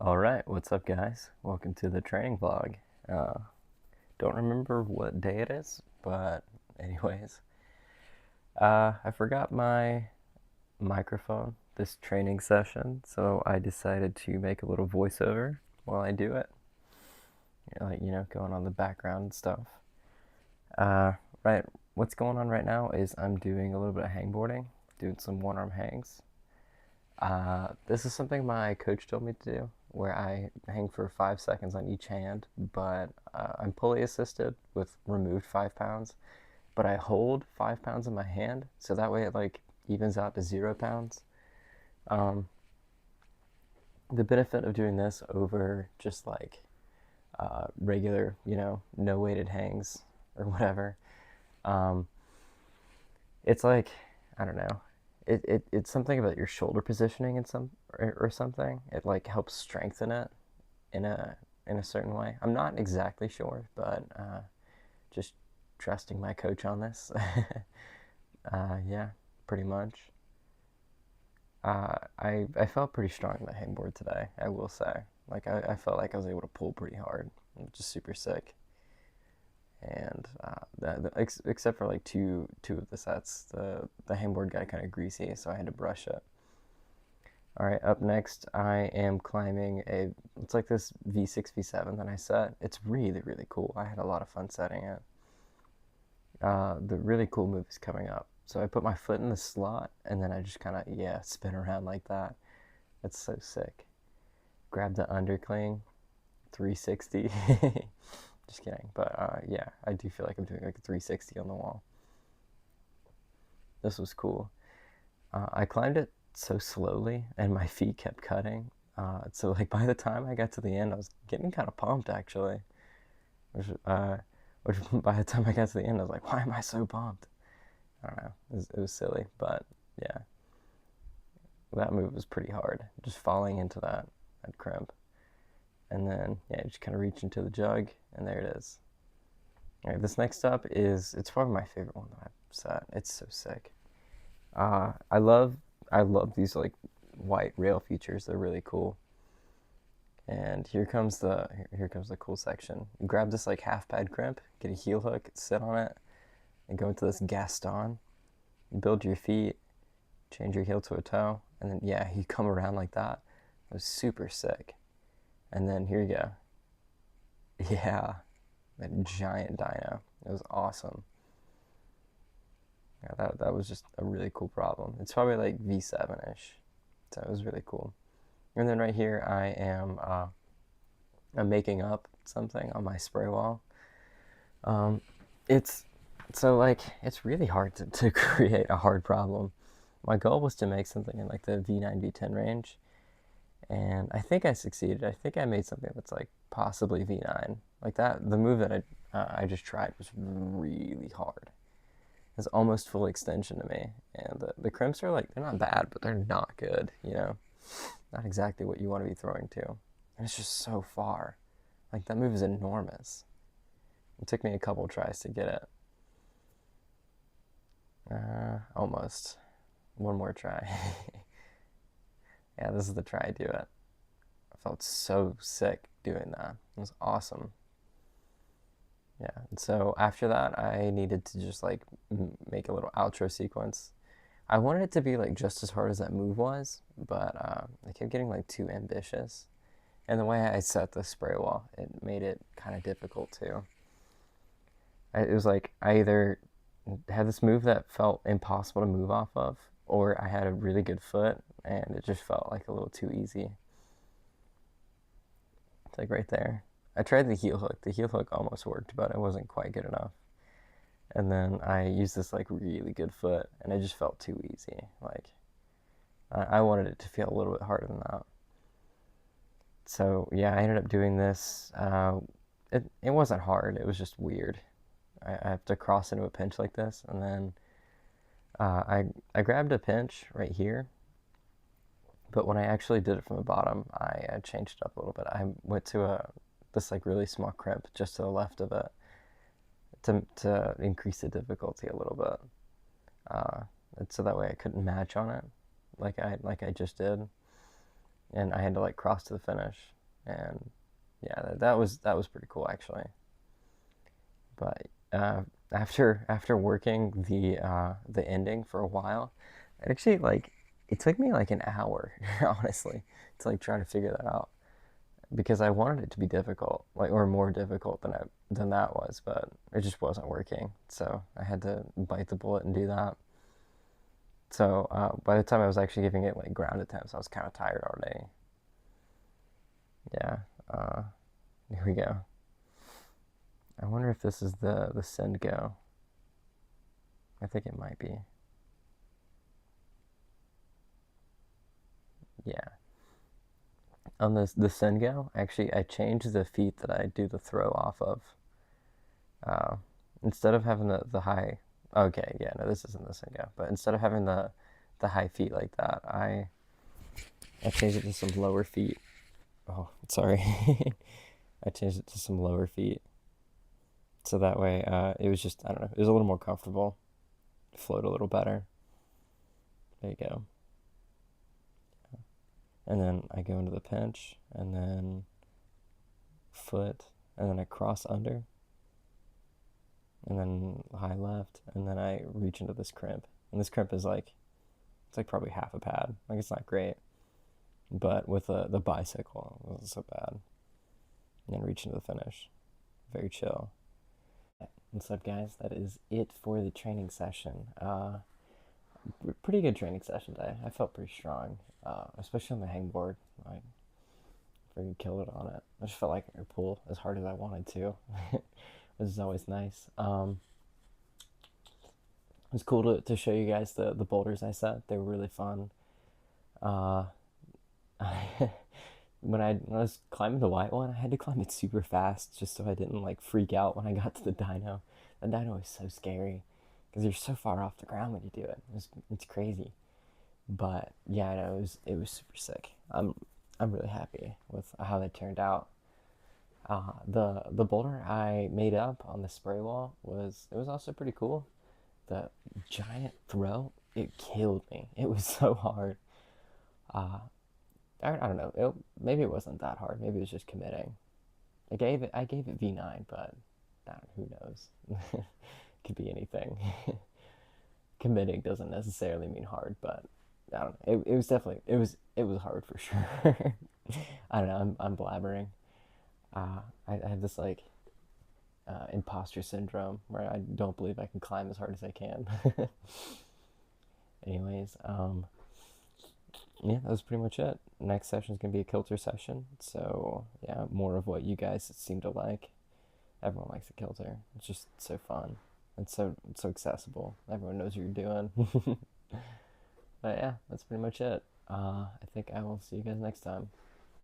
Alright, what's up guys? Welcome to the training vlog. Don't remember what day it is, but anyways. I forgot my microphone this training session, so I decided to make a little voiceover while I do it. Going on the background and stuff. Uh, right, what's going on right now is I'm doing a little bit of hangboarding, doing some one-arm hangs. This is something my coach told me to do, where I hang for 5 seconds on each hand, but I'm pulley assisted with removed 5 pounds, but I hold 5 pounds in my hand, so that way it like evens out to 0 pounds. Um, the benefit of doing this over just like regular, no weighted hangs or whatever, um, it's like, I don't know, it's something about your shoulder positioning in or something. It like helps strengthen it in a certain way. I'm not exactly sure, but just trusting my coach on this. Yeah, pretty much. I felt pretty strong in the hangboard today, I will say. Like I felt like I was able to pull pretty hard, which is super sick. And except for like two of the sets, the hangboard got kind of greasy, so I had to brush it. All right, up next, I am climbing it's like this V6, V7 that I set. It's really, really cool. I had a lot of fun setting it. The really cool move is coming up. So I put my foot in the slot, and then I just kind of, yeah, spin around like that. That's so sick. Grab the undercling, 360. Just kidding. But yeah, I do feel like I'm doing like a 360 on the wall. This was cool. I climbed it so slowly, and my feet kept cutting. So like by the time I got to the end, I was getting kind of pumped actually. Which, uh, which by the time I got to the end, I was like, why am I so pumped? I don't know. It was silly, but yeah, that move was pretty hard. Just falling into that crimp, and then yeah, just kind of reach into the jug, and there it is. All right, this next up it's probably my favorite one that I've set. It's so sick. Uh, I love I love these like white rail features. They're really cool. And here comes the cool section. You grab this like half pad crimp, get a heel hook, sit on it, and go into this Gaston. You build your feet, change your heel to a toe, and then yeah, you come around like that. It was super sick. And then here you go. Yeah, that giant dyno. It was awesome. Yeah, that was just a really cool problem. It's probably like V7-ish. So it was really cool. And then right here I'm making up something on my spray wall. Um, it's it's really hard to create a hard problem. My goal was to make something in like the V9 V10 range, and I think I succeeded. I think I made something that's like possibly V9. Like that, the move that I just tried was really hard. It's almost full extension to me, and the crimps are like they're not bad, but they're not good. Not exactly what you want to be throwing to, and it's just so far. Like that move is enormous. It took me a couple tries to get it. Almost. One more try. Yeah, this is the try I do it. I felt so sick doing that. It was awesome. Yeah, and so after that, I needed to just like make a little outro sequence. I wanted it to be like just as hard as that move was, but I kept getting like too ambitious. And the way I set the spray wall, it made it kind of difficult too. It was like I either had this move that felt impossible to move off of, or I had a really good foot and it just felt like a little too easy. It's like right there. I tried the heel hook. The heel hook almost worked, but it wasn't quite good enough. And then I used this like really good foot, and it just felt too easy. Like I wanted it to feel a little bit harder than that. So yeah, I ended up doing this. It wasn't hard. It was just weird. I have to cross into a pinch like this, and then I grabbed a pinch right here, but when I actually did it from the bottom, I changed it up a little bit. I went to this like really small crimp just to the left of it to increase the difficulty a little bit, so that way I couldn't match on it like I just did. and I had to like cross to the finish, and yeah, that was pretty cool actually. But after working the ending for a while, it took me like an hour honestly to like try to figure that out because I wanted it to be difficult, like or more difficult than that was, but it just wasn't working. So I had to bite the bullet and do that. So by the time I was actually giving it like ground attempts, I was kind of tired already. Yeah. Uh, Here we go. I wonder if this is the send go. I think it might be. Yeah. On the send go, actually, I changed the feet that I do the throw off of. Uh, Instead of having the high. Okay, yeah, no, this isn't the send go. But instead of having the high feet like that, I changed it to some lower feet. Oh, sorry. I changed it to some lower feet. So that way, it was just, I don't know, it was a little more comfortable, float a little better. There you go. And then I go into the pinch, and then foot, and then I cross under, and then high left, and then I reach into this crimp. And this crimp is like, it's like probably half a pad. Like it's not great, but with the bicycle, it wasn't so bad. And then reach into the finish. Very chill. What's up, guys? That is it for the training session. Pretty good training session today. I felt pretty strong, especially on the hangboard. I freaking killed it on it. I just felt like I could pull as hard as I wanted to, which is always nice. It was cool to show you guys the boulders I set. They were really fun. Uh, when I was climbing the white one, I had to climb it super fast just so I didn't like freak out when I got to the dyno. The dyno is so scary because you're so far off the ground when you do it. It's crazy. But yeah, I know it was super sick. I'm really happy with how that turned out. The boulder I made up on the spray wall was also pretty cool. The giant throw, it killed me. It was so hard. Uh, I don't know. Maybe it wasn't that hard. Maybe it was just committing. I gave it V9, but who knows? Could be anything. Committing doesn't necessarily mean hard, but I don't know. It was definitely it was hard for sure. I don't know. I'm blabbering. I have this like imposter syndrome where I don't believe I can climb as hard as I can. Anyways, yeah, that was pretty much it. Next session is gonna be a kilter session, so yeah, more of what you guys seem to like. Everyone likes a kilter. It's just so fun. It's so accessible. Everyone knows what you're doing. But yeah, that's pretty much it. I think I will see you guys next time.